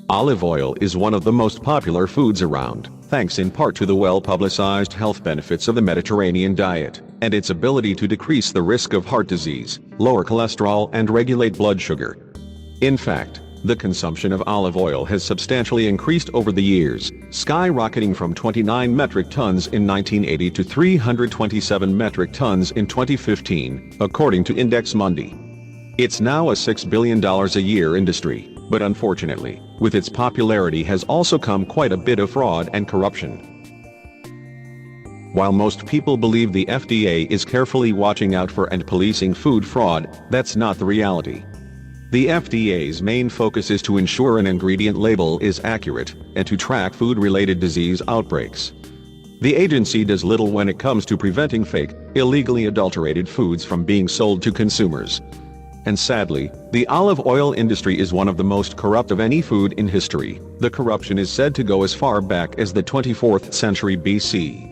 Olive oil is one of the most popular foods around, thanks in part to the well-publicized health benefits of the Mediterranean diet, and its ability to decrease the risk of heart disease, lower cholesterol and regulate blood sugar. In fact, the consumption of olive oil has substantially increased over the years, skyrocketing from 29 metric tons in 1980 to 327 metric tons in 2015, according to Index Mundi. It's now a $6 billion a year industry, but unfortunately, with its popularity has also come quite a bit of fraud and corruption. While most people believe the FDA is carefully watching out for and policing food fraud, that's not the reality. The FDA's main focus is to ensure an ingredient label is accurate, and to track food-related disease outbreaks. The agency does little when it comes to preventing fake, illegally adulterated foods from being sold to consumers. And sadly, the olive oil industry is one of the most corrupt of any food in history. The corruption is said to go as far back as the 24th century BC.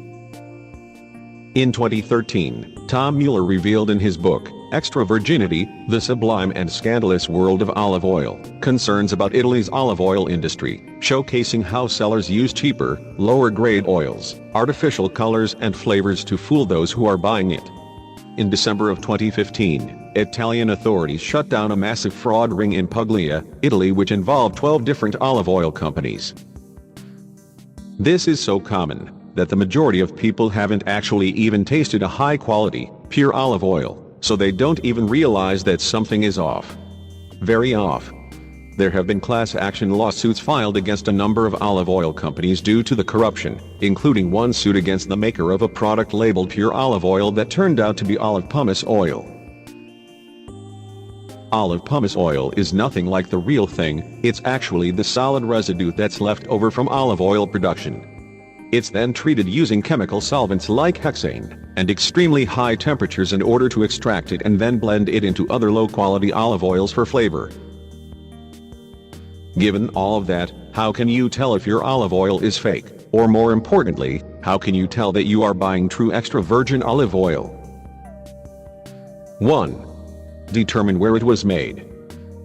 In 2013, Tom Mueller revealed in his book, Extra Virginity, The Sublime and Scandalous World of Olive Oil, concerns about Italy's olive oil industry, showcasing how sellers use cheaper, lower-grade oils, artificial colors and flavors to fool those who are buying it. In December of 2015, Italian authorities shut down a massive fraud ring in Puglia, Italy, which involved 12 different olive oil companies. This is so common that the majority of people haven't actually even tasted a high-quality, pure olive oil, so they don't even realize that something is off. Very off. There have been class action lawsuits filed against a number of olive oil companies due to the corruption, including one suit against the maker of a product labeled pure olive oil that turned out to be olive pumice oil. Olive pumice oil is nothing like the real thing, it's actually the solid residue that's left over from olive oil production. It's then treated using chemical solvents like hexane, and extremely high temperatures in order to extract it and then blend it into other low-quality olive oils for flavor. Given all of that, how can you tell if your olive oil is fake? Or more importantly, how can you tell that you are buying true extra virgin olive oil? 1. Determine where it was made.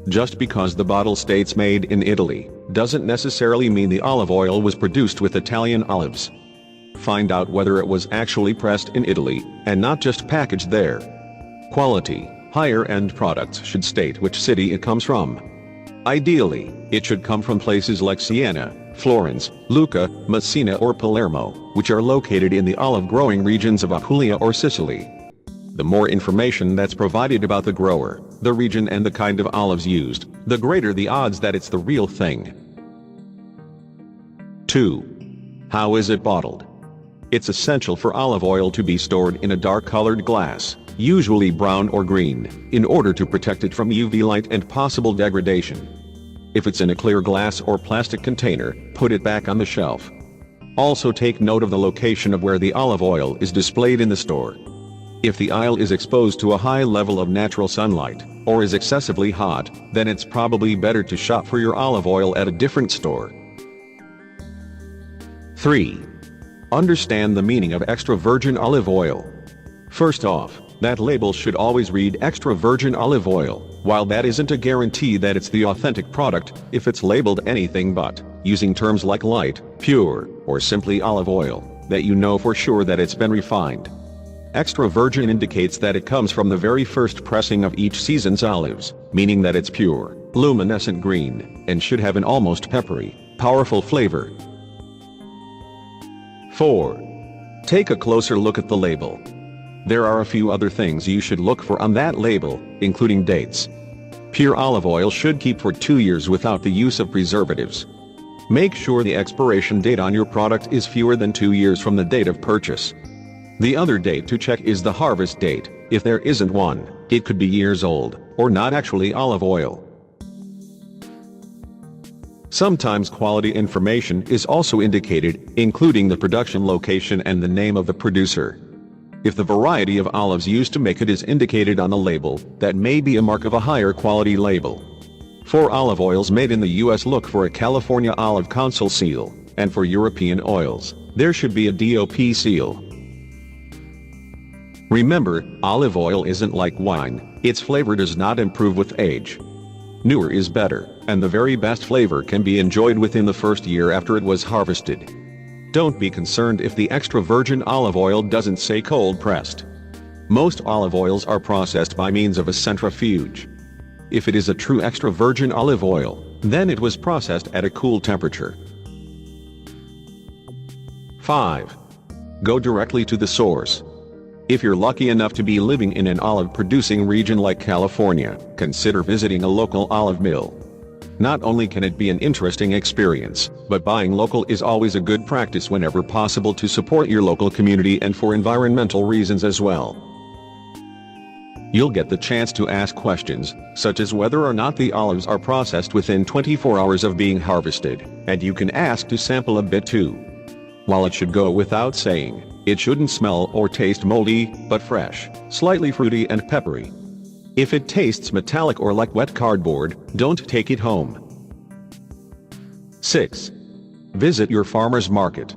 Just because the bottle states made in Italy, doesn't necessarily mean the olive oil was produced with Italian olives. Find out whether it was actually pressed in Italy, and not just packaged there. Quality, higher-end products should state which city it comes from. Ideally, it should come from places like Siena, Florence, Lucca, Messina or Palermo, which are located in the olive-growing regions of Apulia or Sicily. The more information that's provided about the grower, the region and the kind of olives used, the greater the odds that it's the real thing. 2. How is it bottled? It's essential for olive oil to be stored in a dark-colored glass, usually brown or green, in order to protect it from UV light and possible degradation. If it's in a clear glass or plastic container, put it back on the shelf. Also take note of the location of where the olive oil is displayed in the store. If the aisle is exposed to a high level of natural sunlight, or is excessively hot, then it's probably better to shop for your olive oil at a different store. 3. Understand the meaning of extra virgin olive oil. First off, that label should always read extra virgin olive oil. While that isn't a guarantee that it's the authentic product, if it's labeled anything but, using terms like light, pure, or simply olive oil, that you know for sure that it's been refined. Extra virgin indicates that it comes from the very first pressing of each season's olives, meaning that it's pure, luminescent green, and should have an almost peppery, powerful flavor. 4. Take a closer look at the label. There are a few other things you should look for on that label, including dates. Pure olive oil should keep for 2 years without the use of preservatives. Make sure the expiration date on your product is fewer than 2 years from the date of purchase. The other date to check is the harvest date. If there isn't one, it could be years old, or not actually olive oil. Sometimes quality information is also indicated, including the production location and the name of the producer. If the variety of olives used to make it is indicated on the label, that may be a mark of a higher quality label. For olive oils made in the US, look for a California Olive Council seal, and for European oils, there should be a DOP seal. Remember, olive oil isn't like wine, its flavor does not improve with age. Newer is better. and the very best flavor can be enjoyed within the first year after it was harvested. Don't be concerned if the extra virgin olive oil doesn't say cold pressed. Most olive oils are processed by means of a centrifuge. If it is a true extra virgin olive oil, then it was processed at a cool temperature. 5. Go directly to the source. If you're lucky enough to be living in an olive-producing region like California, consider visiting a local olive mill. Not only can it be an interesting experience, but buying local is always a good practice whenever possible to support your local community and for environmental reasons as well. You'll get the chance to ask questions, such as whether or not the olives are processed within 24 hours of being harvested, and you can ask to sample a bit too. While it should go without saying, it shouldn't smell or taste moldy, but fresh, slightly fruity and peppery. If it tastes metallic or like wet cardboard, don't take it home. 6. Visit your farmer's market.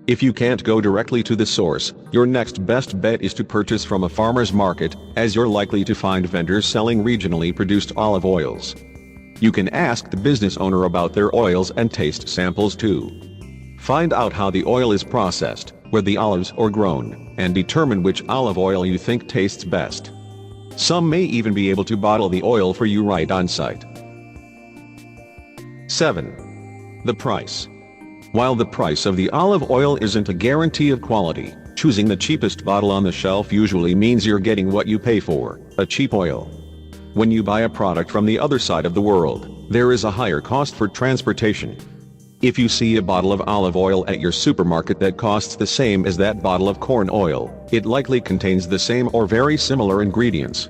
If you can't go directly to the source, your next best bet is to purchase from a farmer's market, as you're likely to find vendors selling regionally produced olive oils. You can ask the business owner about their oils and taste samples too. Find out how the oil is processed, where the olives are grown, and determine which olive oil you think tastes best. Some may even be able to bottle the oil for you right on site. 7. The price. While the price of the olive oil isn't a guarantee of quality, choosing the cheapest bottle on the shelf usually means you're getting what you pay for, a cheap oil. When you buy a product from the other side of the world, there is a higher cost for transportation. If you see a bottle of olive oil at your supermarket that costs the same as that bottle of corn oil, it likely contains the same or very similar ingredients.